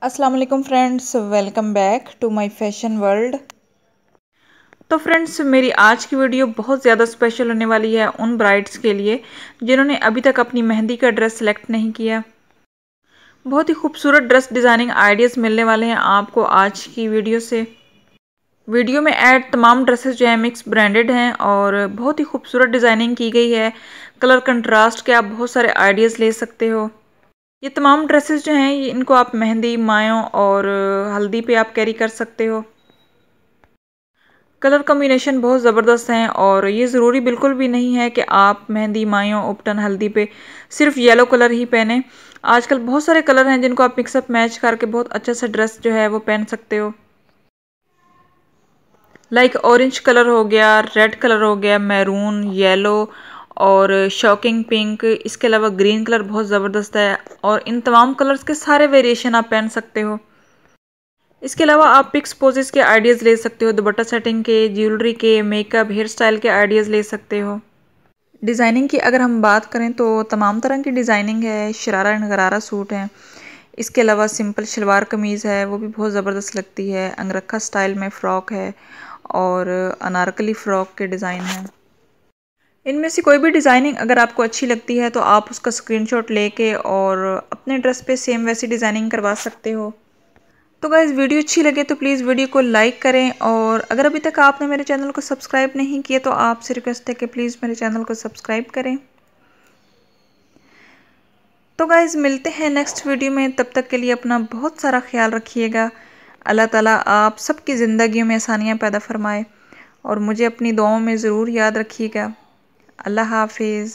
अस्सलाम वालेकुम friends, welcome back to my fashion world. तो फ्रेंड्स, मेरी आज की वीडियो बहुत ज़्यादा स्पेशल होने वाली है उन ब्राइड्स के लिए जिन्होंने अभी तक अपनी मेहंदी का ड्रेस सेलेक्ट नहीं किया। बहुत ही खूबसूरत ड्रेस डिज़ाइनिंग आइडियाज़ मिलने वाले हैं आपको आज की वीडियो से। वीडियो में ऐड तमाम ड्रेसेस जो है मिक्स ब्रांडेड हैं और बहुत ही खूबसूरत डिज़ाइनिंग की गई है। कलर कंट्रास्ट के आप बहुत सारे आइडियाज़ ले सकते हो। ये तमाम ड्रेसेस जो हैं इनको आप मेहंदी, मायों और हल्दी पे आप कैरी कर सकते हो। कलर कॉम्बिनेशन बहुत ज़बरदस्त हैं और ये ज़रूरी बिल्कुल भी नहीं है कि आप मेहंदी, मायों, उपटन, हल्दी पे सिर्फ येलो कलर ही पहने। आजकल बहुत सारे कलर हैं जिनको आप मिक्सअप मैच करके बहुत अच्छा सा ड्रेस जो है वो पहन सकते हो। लाइक ऑरेंज कलर हो गया, रेड कलर हो गया, मैरून, येलो और शॉकिंग पिंक। इसके अलावा ग्रीन कलर बहुत ज़बरदस्त है और इन तमाम कलर्स के सारे वेरिएशन आप पहन सकते हो। इसके अलावा आप पिक्स पोजेस के आइडियाज़ ले सकते हो, दुपट्टा सेटिंग के, ज्वेलरी के, मेकअप, हेयर स्टाइल के आइडियाज़ ले सकते हो। डिज़ाइनिंग की अगर हम बात करें तो तमाम तरह की डिज़ाइनिंग है। शरारा एंड गरारा सूट हैं। इसके अलावा सिंपल शलवार कमीज़ है, वो भी बहुत ज़बरदस्त लगती है। अंगरखा स्टाइल में फ़्रॉक है और अनारकली फ़्रॉक के डिज़ाइन हैं। इनमें से कोई भी डिज़ाइनिंग अगर आपको अच्छी लगती है तो आप उसका स्क्रीनशॉट लेके और अपने ड्रेस पे सेम वैसी डिज़ाइनिंग करवा सकते हो। तो गाइज़, वीडियो अच्छी लगे तो प्लीज़ वीडियो को लाइक करें और अगर अभी तक आपने मेरे चैनल को सब्सक्राइब नहीं किया तो आपसे रिक्वेस्ट है कि प्लीज़ मेरे चैनल को सब्सक्राइब करें। तो गाइज़, मिलते हैं नेक्स्ट वीडियो में। तब तक के लिए अपना बहुत सारा ख्याल रखिएगा। अल्लाह ताला आप सबकी ज़िंदगियों में आसानियाँ पैदा फरमाए और मुझे अपनी दुआओं में ज़रूर याद रखिएगा। अल्लाह हाफिज़।